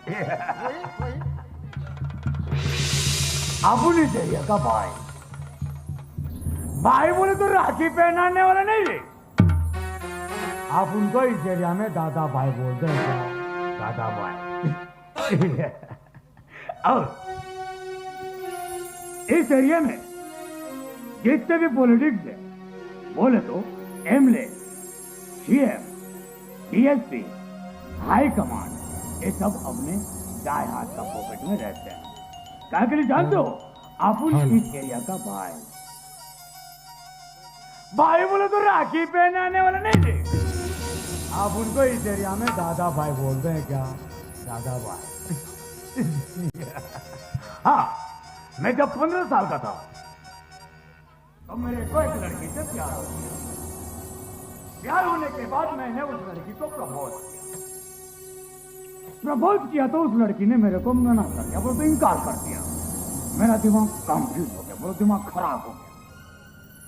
वही अपनी एरिया का भाई। भाई बोले तो राखी पहनाने वाला नहीं रे। आप उनको इस एरिया में दादा भाई बोलते हैं क्या? दादा भाई। और इस एरिया में जितने भी पॉलिटिक्स है बोले तो MLA, CM, DSP, high command, ये सब अपने दाएं हाथ का पॉकेट में रहते हैं। क्या के लिए जानते हो? अपन इस एरिया का भाई। भाई बोले तो राखी पहनाने वाला नहीं थे। आप उनको इस एरिया में दादा भाई बोलते हैं क्या? दादा भाई। हाँ, मैं जब 15 साल का था तो मेरे को एक लड़की से प्यार हो गया। प्यार होने के बाद मैंने उस लड़की को प्रपोज किया। प्रपोज किया तो उस लड़की ने मेरे को मना कर दिया, बोले तो इनकार कर दिया। मेरा दिमाग कंफ्यूज हो गया, बोले दिमाग खराब हो गया।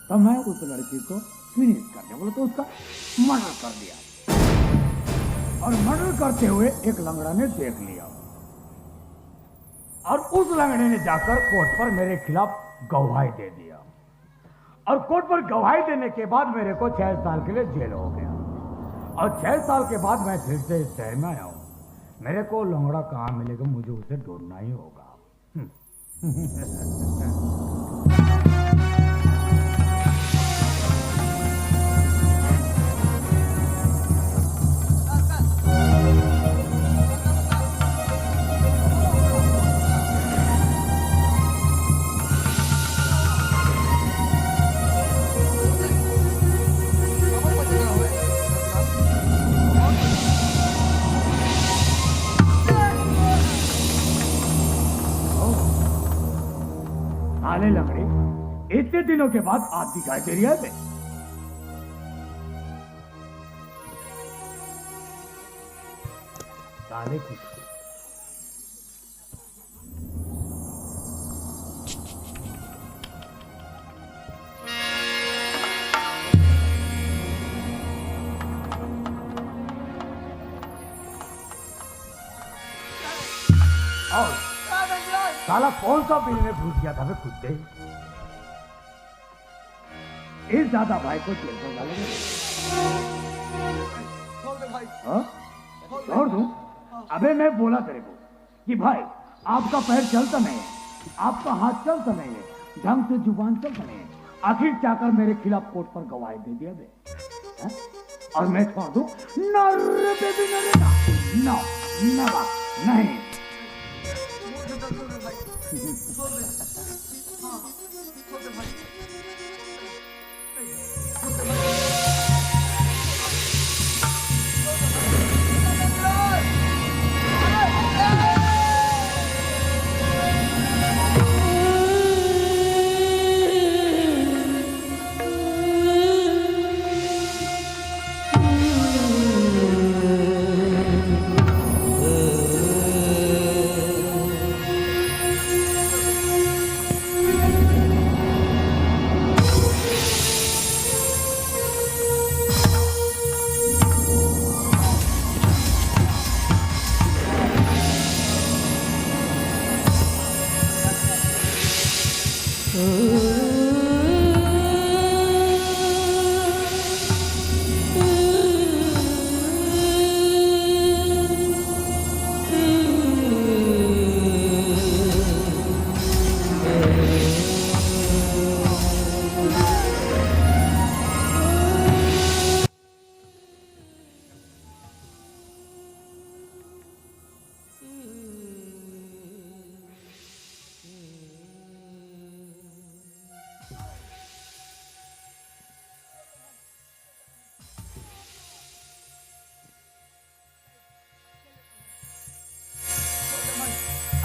तब मैं उस लड़की को फिनिश कर दिया, बोले तो उसका मर्डर कर दिया। और मर्डर करते हुए एक लंगड़ा ने देख लिया और उस लंगड़े ने जाकर कोर्ट पर मेरे खिलाफ गवाही दे दिया। और कोर्ट पर गवाही देने के बाद मेरे को 6 साल के लिए जेल हो गया। और 6 साल के बाद मैं फिर से इस शहर में आया हूं। मेरे को लंगड़ा कहाँ मिलेगा? मुझे उसे ढूंढना ही होगा। साले लंगड़े, इतने दिनों के बाद आज दिखाई दे रही है बे। साले कुछ और साला कौन सा बिल में घुस गया था बे कुत्ते? इस दादा भाई को जेल में डालेंगे। छोड़ दूं? अबे मैं बोला तेरे को कि भाई आपका पैर चलता नहीं है, आपका हाथ चलता नहीं है, ढंग से जुबान चलता नहीं है, आखिर चाकर मेरे खिलाफ कोर्ट पर गवाही दे दिया बे। है? और मैं छोड़ दूं? नो, नेवर, नहीं।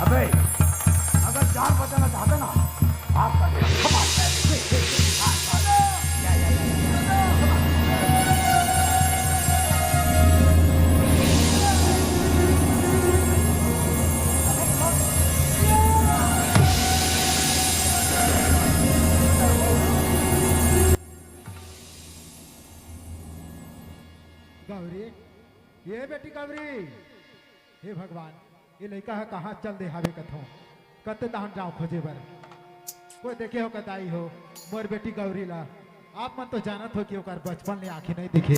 अबे अगर जान बचाना चाहते ना आपका गौरी, ये बेटी गौरी, हे भगवान, ये लड़का है कहाँ चल दे हावे कथों कते दाहन जाओ खोजे बर कोई देखे हो कताई हो मोर बेटी गौरी ला आप मन तो जानत हो कि ओकर बचपन ले आंखें नहीं दिखे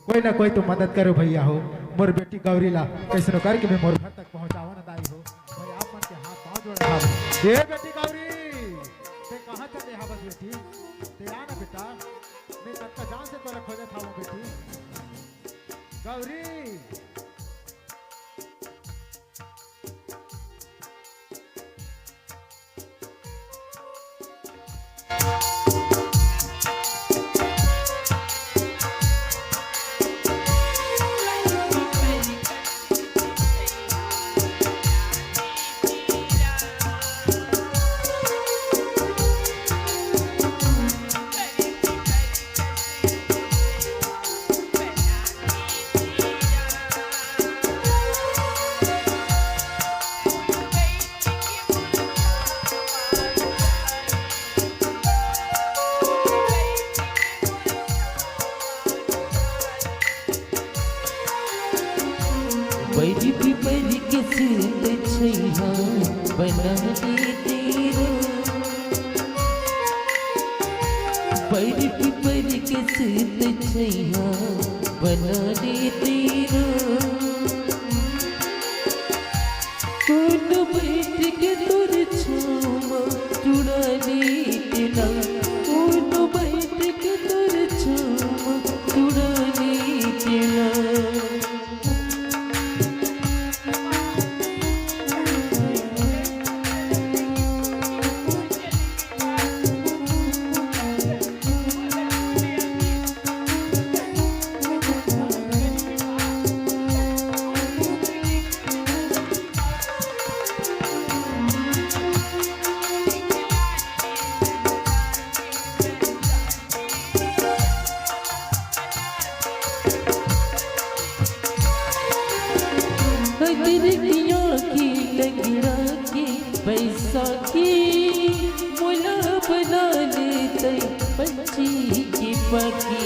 कोई ना कोई तो मदद करो भैया हो मोर बेटी गौरी ला कैसे करके मैं मोर घर तक पहुंचाओ ना दाई हो भाई आप मन के हाथ पांव जोड़ खाओ ये बेटी गौरी ते कहाँ चले हावत बेटी ते आ ना बेटा मैं तत्का जान से तोरा खोजे था बेटी गौरी बड़ी पिपरी के सिर छैया बना दे तेरा बड़ी पिपरी के सिर छैया बना दे तेरा कौन बैठ के तुर छुमा चुड़ा दे तेरा कौन बैठ के तुर छुमा चुड़ा दे तेरा बैसाखी मोला बना लेते पंछी की पकी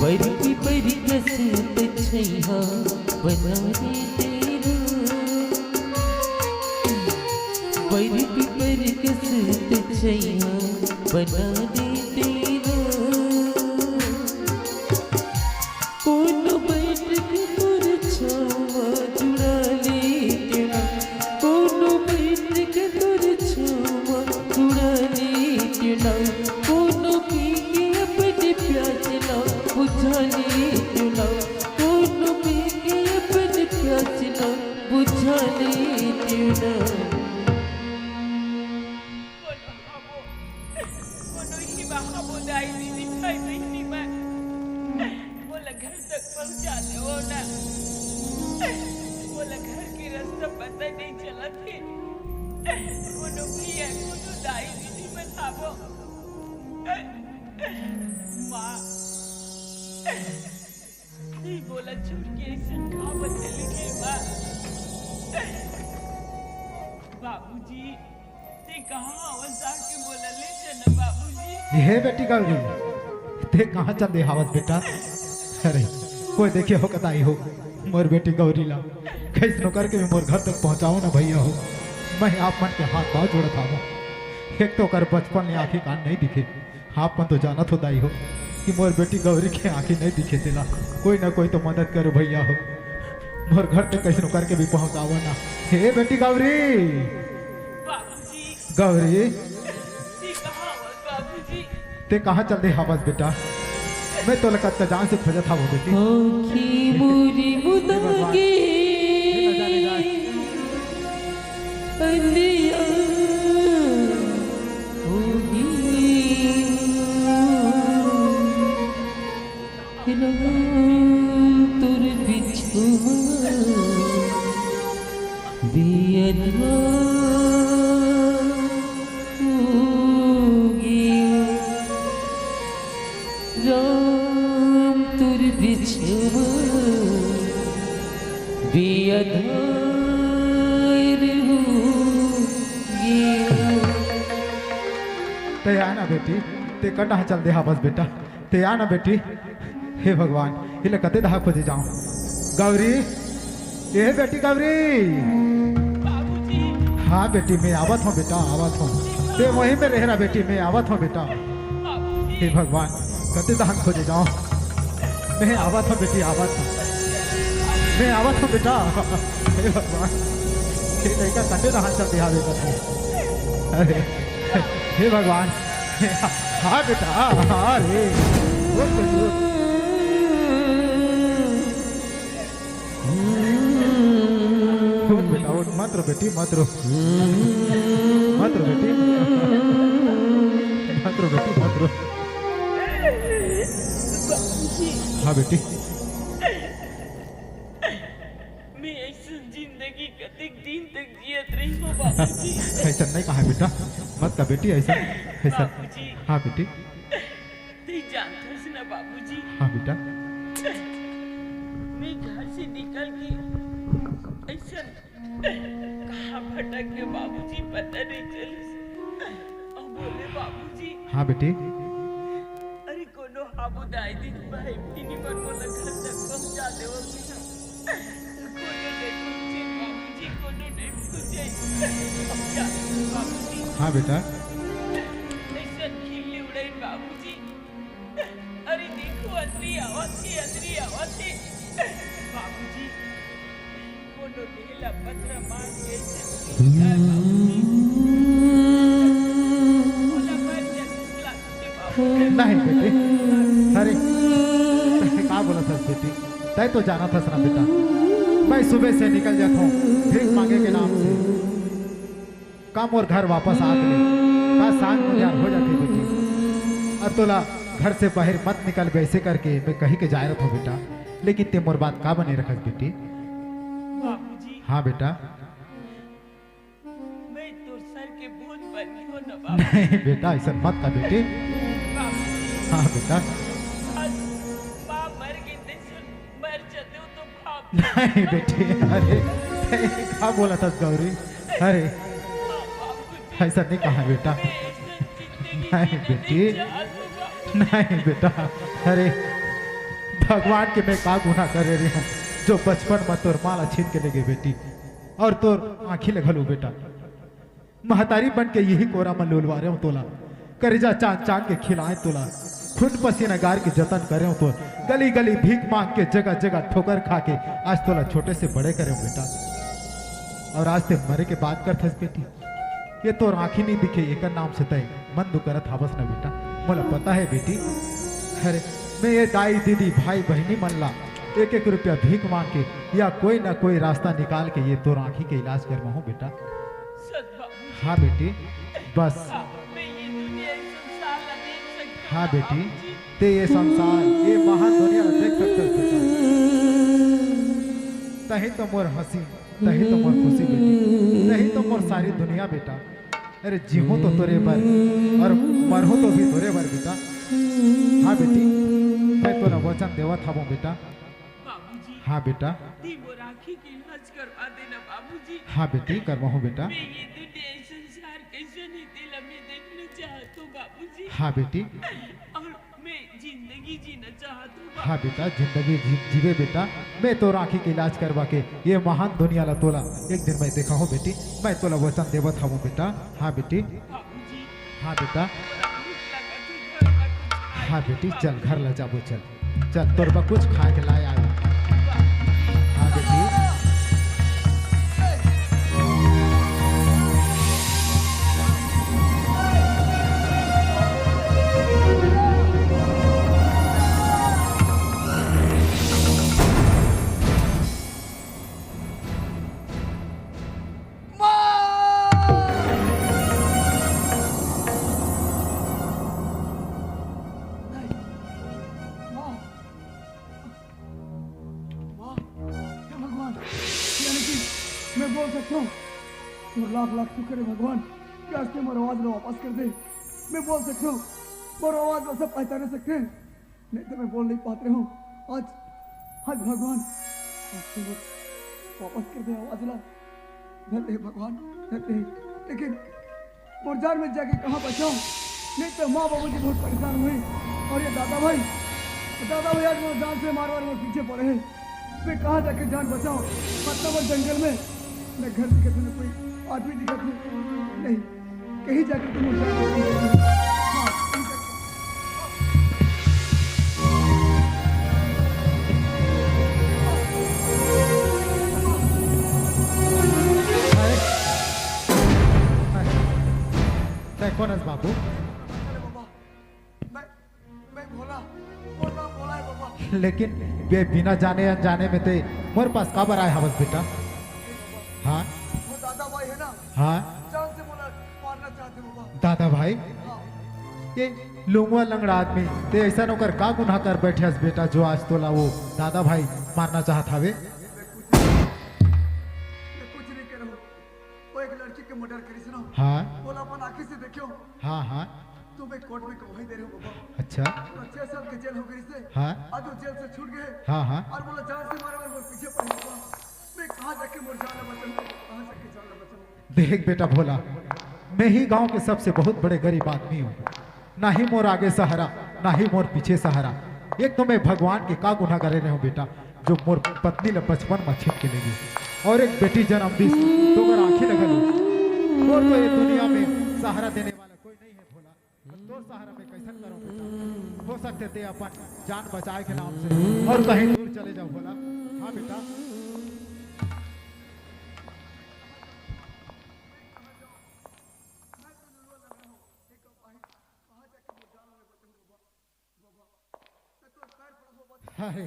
बड़ी बड़ी कसरत छैया बना दे तेरा बड़ी बड़ी कसरत छैया बना दे तेरा कौन बैठ के तुर छुआ जुड़ा ले तेरा कौन बैठ के तुर छुआ जुड़ा ले तेरा कौन पी के अपने प्यास ना बुझाने तुला कौन पी के अपने प्यास ना बुझाने तुला कोनो ही बाबू दाई दीदी भाई बहनी मैं बोला घर तक पहुंचा ले हो ना बोला घर की रास्ता पता नहीं चला थी कोनो भी है कोनो दाई दीदी बताबो माँ नहीं बोला छोड़ के ऐसा कहाँ बदले लिखे माँ बाबूजी ते कहाँ आवाज आके बोला ले चना बाबूजी ये बेटी गौरी ते कहाँ चल दे हावत बेटा अरे कोई देखे हो कताई हो मोर बेटी गौरी ला कैसे नो करके मैं मोर घर तक पहुंचाऊं ना भैया हो मैं आप मन के हाथ पाँव जोड़ा था एक तो कर बचपन में आंखें कान नहीं दिखे आप मन तो जानत हो दाई हो कि मोर बेटी गौरी के आंखें नहीं दिखे तेला कोई ना कोई तो मदद करो भैया हो मोर घर तक कैसे नो करके भी पहुंचाओ ना हे बेटी गौरी बाबूजी गौरी ते कहाँ हो बाबूजी ते कहाँ चल दे हावत बेटा मैं तो लगा जान से खोजा था वो बेटी आँखी मोरी मुदागे अंधिया राम तुर बिछुआ बेअधार हो गया। ते आना बेटी ते कटा चल दे बस बेटा ते आना बेटी। हे भगवान हिले कते दहा खोजे जाऊं। गौरी ये बेटी गौरी। बाबूजी हाँ बेटी मैं आवत हूँ बेटा आवत हूँ। ते वहीं में रह रहा बेटी मैं आवत हूँ बेटा। बाबूजी हे भगवान कते दहा खोजे जाऊं। मैं आवत हूँ बेटी आवत हूँ। मैं आवत हूँ बेटा। हे भगवान हे लड़का कते दहा चल दे बेटा तू। अरे हे भगवान हाँ बेटा हाँ रे उठ बेटी, उठ। उठ बेटा उठ मत रो बेटी मत रो मत रो बेटी मत रो बेटी मत रो। बाबूजी हाँ बेटी मैं ऐसी जिंदगी कतिक दिन तक जियत रही हूँ बाबूजी। ऐसा नहीं कहा बेटा मत का बेटी ऐसा ऐसा। बाबूजी हाँ बेटी नहीं जानते ना बाबूजी हाँ बेटा मैं घर से निकल के ऐसा कहाँ भटक गए बाबूजी पता नहीं चली। और बोले बाबूजी हाँ बेटी अरे कोनो हाबुदाई दिन भाई इन्हीं पर बोला घर तक पहुंचा दे वो कोनो नहीं पूछे बाबूजी कोनो नहीं पूछे। अब क्या बाबूजी हाँ बेटा ऐसा खिल्ली उड़ाई बाबूजी। अरे देखो अंदरी आवाज थी बाबूजी कोनो ढेला पत्थर मार के ऐसे खिल्लाए बाबूजी। बोला मर जा लागते बाबूजी। नहीं बेटी अरे क्या बोला था बेटी तय तो जाना था ना बेटा। मैं सुबह से निकल जाता हूँ भीख मांगे के नाम से काम और घर वापस आ गए का सांझ मुझे हो जाती बेटी। अब तोला घर से बाहर मत निकल वैसे करके मैं कहीं के जाए रहा हूँ बेटा। लेकिन ते मोर बात का बने रखस बेटी। बाबूजी हाँ बेटा मैं तो सर के बोझ बनी हो ना बाबू। नहीं बेटा ऐसा मत का बेटी। बाबूजी हाँ बेटा आज माँ मर गई थी मर जाते हो तो भाप नहीं बेटी अरे क्या बोला था गौरी। अरे बाबूजी ऐसा नहीं कहा बेटा। मैं ऐसा जिंदगी नहीं बेटी चाहूंगा। नहीं बेटा अरे भगवान के मैं का गुनाह कर रही हूँ जो बचपन में तोर माला छीन के ले गई बेटी और तोर आँखी ले घलू बेटा। महतारी बन के यही कोरा में लोलवा रहे हूँ तोला करेजा चांद चांद के खिलाए तोला खून पसीना गार के जतन करे हूँ तो गली गली भीख मांग के जगह जगह ठोकर खा के आज तोला छोटे से बड़े करे हूँ बेटा। और आज ते मरे के बात करथस बेटी ये तोर आँखी नहीं दिखे एक नाम से तय मन दु करत हावस ना बेटा मोला पता है बेटी। अरे मैं ये दाई दीदी भाई बहनी मन ला एक एक रुपया भीख मांग के या कोई ना कोई रास्ता निकाल के ये तोर आँखी के इलाज करवा हूँ बेटा। सच बाबूजी हाँ बेटी बस मैं ये दुनिया इस संसार ला देख सकती हूँ हाँ बेटी बाबूजी। ते ये संसार ये महान दुनिया ला देख सकते हो बेटा। तही तो मोर हंसी तही तो मोर खुशी बेटी तही तो मोर सारी दुनिया बेटा। अरे जीहूं तो तोरे पर और मरहूं तो भी तोरे पर बेटा। हाँ बेटी मैं तोरा वचन देवत हूँ बेटा। बाबूजी हाँ बेटा दी वो राखी की इलाज करवा देना बाबूजी। हाँ बेटी करवाऊँ बेटा। मैं ये दुनिया इस संसार कैसे नहीं दिला मैं देखना चाहता हूँ बाबूजी। हाँ बेटी और मैं जिंदगी जीना चाहता हूँ हाँ बेटा जिंदगी जीवे बेटा। मैं तो आँखी के इलाज करवा के ये महान दुनिया ला तोला एक दिन मैं देखा हूँ बेटी। मैं तोला वचन देवत हूँ बेटा। हाँ बेटी बाबूजी। हाँ बेटा थोड़ा भूख लगा थी घर में कुछ खाए हाँ बेटी चल घर ले जाबो चल चल तोर बा कुछ खा के लाए आयो। हाँ बेटी मैं बोल सकता हूँ तो लाख लाख शुक्र है भगवान कि आज के मोर आवाज वापस कर दे। मैं बोल सकता हूँ, मोर आवाज वो सब पहचान सकते हैं, नहीं तो मैं बोल नहीं पाते हूँ। आज आज भगवान आज तो वापस कर दे आवाज ला, धर दे भगवान, धर दे। लेकिन मोर जान में जाके कहाँ बचाऊं, नहीं तो माँ बाबू जी बहुत परेशान हुई, और ये दादा भाई आज मोर जान से मार मार मोर पीछे पड़े हैं। मैं कहाँ जाके जान बचाऊं, मतलब वो जंगल में न घर दिखते न कोई आदमी दिखते नहीं, कहीं जाके तुम मोर जान बचाओ। हाँ, कहीं जाके। कौन है बाबू? अरे बाबा, मैं भोला भोला है बाबा। लेकिन बे बिना जाने अनजाने में ते मोर पास काबर आए हवस बेटा? हाँ वो दादा भाई है ना, हाँ जान से बोला मारना चाहते बाबा। दादा भाई, हाँ, ये लुंगवा लंगड़ा आदमी ते ऐसा नौकर का गुनाह कर बैठे हस बेटा जो आज तोला वो दादा भाई मारना चाहत हवे? मैं कुछ नहीं कह रहा हूँ। वो एक लड़की के मर्डर करी सुनो। हाँ बोला अपन आंखें से देखो, हाँ हाँ तो मैं कोर्ट में गवाही दे रहा हूँ बाबा। अच्छा तो 6 साल के जेल हो गई से, हाँ आज वो जेल से छूट गए। हाँ हाँ और बोला जान से मारे और वो पीछे पड़े बाबा। मैं कहाँ जाके मोर जान बचाऊँ, कहाँ जाके जान बचाऊँ। देख बेटा भोला, मैं ही गांव के सबसे बहुत बड़े गरीब आदमी हूँ, ना ही मोर आगे सहारा ना ही मोर पीछे सहारा। एक तो मैं भगवान के का गुनाह करे रहे हूँ बेटा जो मोर पत्नी ने बचपन में छीन के ले गई, और एक बेटी जन्म दी तो अगर आंखें लगा लो और तो ये दुनिया में सहारा देने वाला कोई नहीं है भोला। अब तो सहारा में कैसन करो बेटा? हो सकते थे अपन जान बचाए के नाम से और कहीं दूर चले जाओ भोला। हाँ बेटा अरे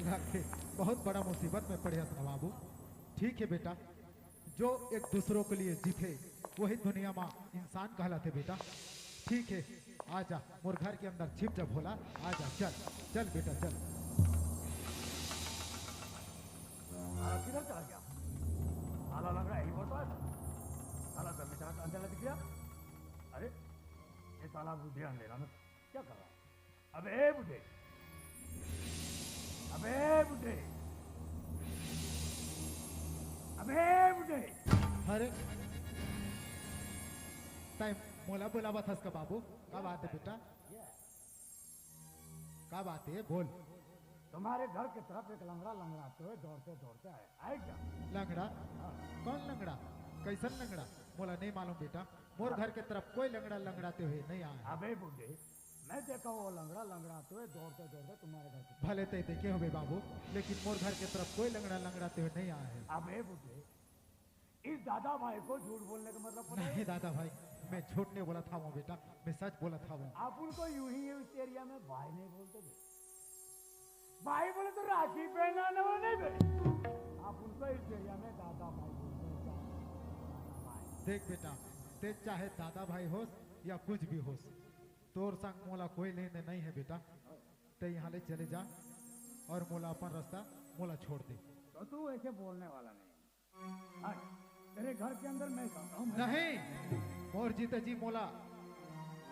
लाखे बहुत बड़ा मुसीबत में पड़े हसन बाबू। ठीक है बेटा, जो एक दूसरों के लिए जीते वही दुनिया में इंसान कहलाते बेटा। ठीक है, आजा मोर घर के अंदर छिप जा भोला, आजा चल चल बेटा चल। किधर चला गया? साला लग रहा है यही होता है। साला घर में चला के अंदर दिख गया। अरे ये साला बुढ़े अंधेरा में क्या कर रहा है? अबे बुढ़े, अबे बुढ़े, अबे बुढ़े। अरे टाइम मोला बोला थस का बाबू, क्या बात है बेटा? क्या बात है बोल। तुम्हारे घर की तरफ एक लंगड़ा लंगड़ाते हुए दौड़ते दौड़ते आए क्या? लंगड़ा? कौन लंगड़ा? कैसन लंगड़ा? मोला नहीं मालूम बेटा, मोर घर के तरफ कोई लंगड़ा लंगड़ाते हुए नहीं आया। अबे बुढ़े, मैं देखा वो लंगड़ा लंगड़ाते हुए दौड़ते दौड़ते तुम्हारे घर के। भले ते देखे होगे बाबू, लेकिन मोर घर के तरफ कोई लंगड़ा लंगड़ाते हुए नहीं आया है। अबे बुढ़े, इस दादा भाई को झूठ बोलने का मतलब पता है? नहीं दादा भाई, मैं झूठ नहीं बोला था वो बेटा, मैं सच बोला था वो। आप उनको यूं ही इस एरिया में भाई नहीं बोलते थे। भाई बोले तो राखी पहनाने वाले नहीं थे। आप उनको इस एरिया में दादा भाई बोलते हैं। दादा भाई। देख बेटा, ते चाहे दादा भाई होस या कुछ भी होस, तोर संग मोला कोई लेने नहीं है बेटा। ते यहाँ ले चले जा और मोला अपन रास्ता मोला छोड़ दे। तो तू ऐसे बोलने वाला नहीं। हाँ, तेरे घर के अंदर मैं खाता हूँ। नहीं, मोर जीते जी मोला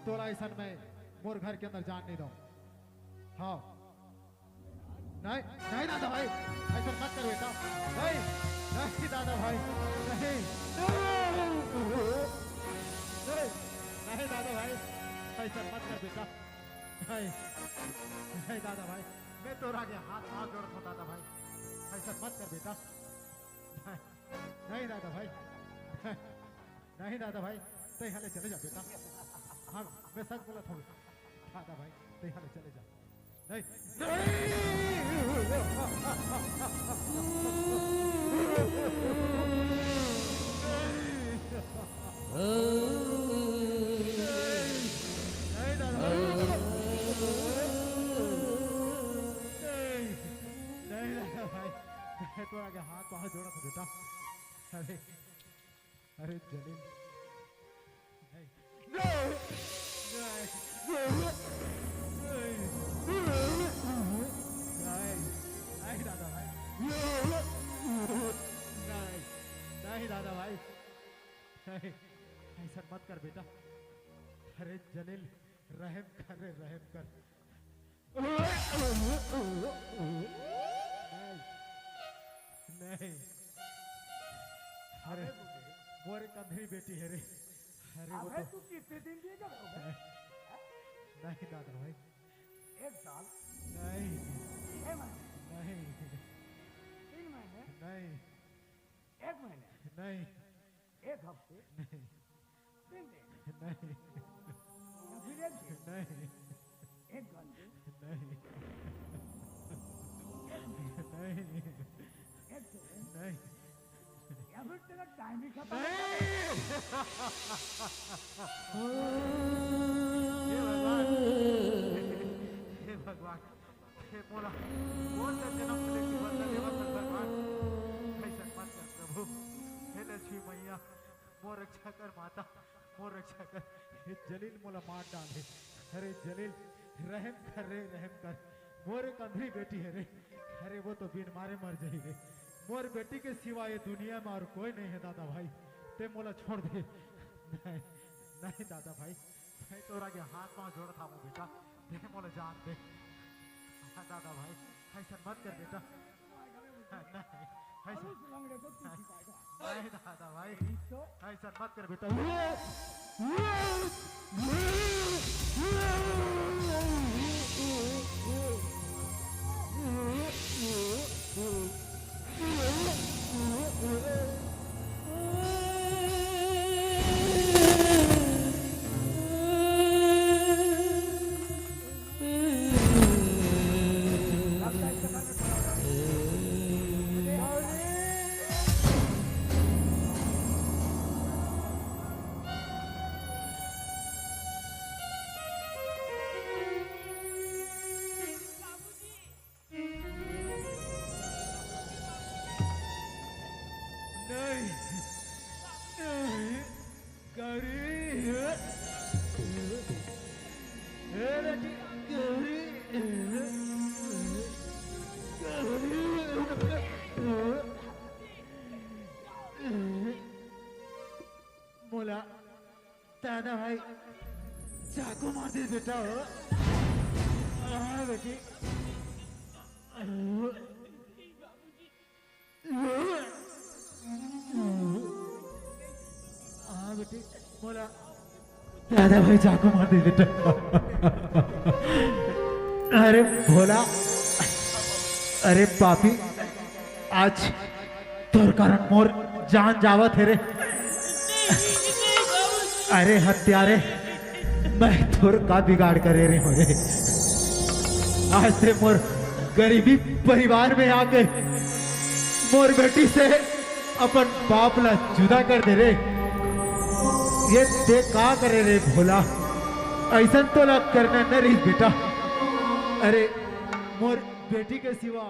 तोला ऐसा मैं मोर घर के अंदर जान नहीं दो। हाँ नहीं नहीं दादा भाई, ऐसा मत कर बेटा। नहीं नहीं दादा भाई, नहीं नहीं दादा भाई, ऐसा मत कर बेटा। नहीं नहीं दादा भाई, मैं तो आगे हाथ जोड़ता हूँ दादा भाई, ऐसा मत कर बेटा। नहीं दादा भाई, नहीं दादा भाई, तो यहाँ ले चले जा बेटा। हाँ मैं सच बोला था दादा भाई, तो यहाँ ले चले जा। नहीं नहीं दादा भाई, नहीं दादा भाई, मैं तो आगे हाथ पाँव जोड़ा था बेटा। अरे अरे जलील, नहीं नहीं नहीं दादा भाई, नहीं नहीं दादा भाई, नहीं, ऐसा मत कर बेटा। अरे जलील रहम कर रे, रहम कर। नहीं नहीं, अरे मोरे कंधरी बेटी है रे। अरे वो अबे तो तू कितने दिन की कर रहा नहीं दादा भाई, एक साल, नहीं 6 महीने, नहीं 3 महीने, नहीं 1 महीने, नहीं 1 हफ्ते, 3 दिन, नहीं या फिर 1 दिन, नहीं 1 घंटे, नहीं 1 मिनट, नहीं 1 सेकंड, नहीं या फिर तेरा टाइम ही खत्म हो गया। हे भगवान, हे मोला कौन सा जन्म लेके बदला देवा कर भगवान। ऐसा मत कर प्रभु। हे लक्ष्मी मैया मोर रक्षा कर, माता मोर रक्षा कर। हे जलील मोला मार डाले। अरे जलील रहम कर रे, रहम कर। मोर एक अंधी बेटी है रे। अरे वो तो बिन मारे मर जाई रे। मोर बेटी के सिवा ये दुनिया में और कोई नहीं है दादा भाई। ते मोला छोड़ दे। नहीं नहीं दादा भाई, मैं तो आगे हाथ पांव जोड़ था वो बेटा। दे मोला जान दे। हाँ दादा भाई, ऐसा मत कर बेटा। नहीं और ऐसा उस लंगड़े को तू सिखाएगा। नहीं दादा भाई, तो ऐसा मत कर बेटा। लगता है इसके बाद में खड़ा हो जाए। नहीं नहीं गौरी, हे बेटी गौरी, मोला दादा भाई चाकू मार दे बेटा। हो हाँ बेटी, हाँ बेटी मोला दादा भाई चाकू मार दे बेटा। अरे भोला, अरे पापी, आज तोर कारण मोर जान जावत है रे। अरे हत्यारे, मैं तोर का बिगाड़ करे रे मोरे। आज से मोर गरीबी परिवार में आके मोर बेटी से अपन बाप ला जुदा कर दे रे। ये ते का करे रे भोला, ऐसा तो ला करना न रही बेटा। अरे मोर बेटी के सिवा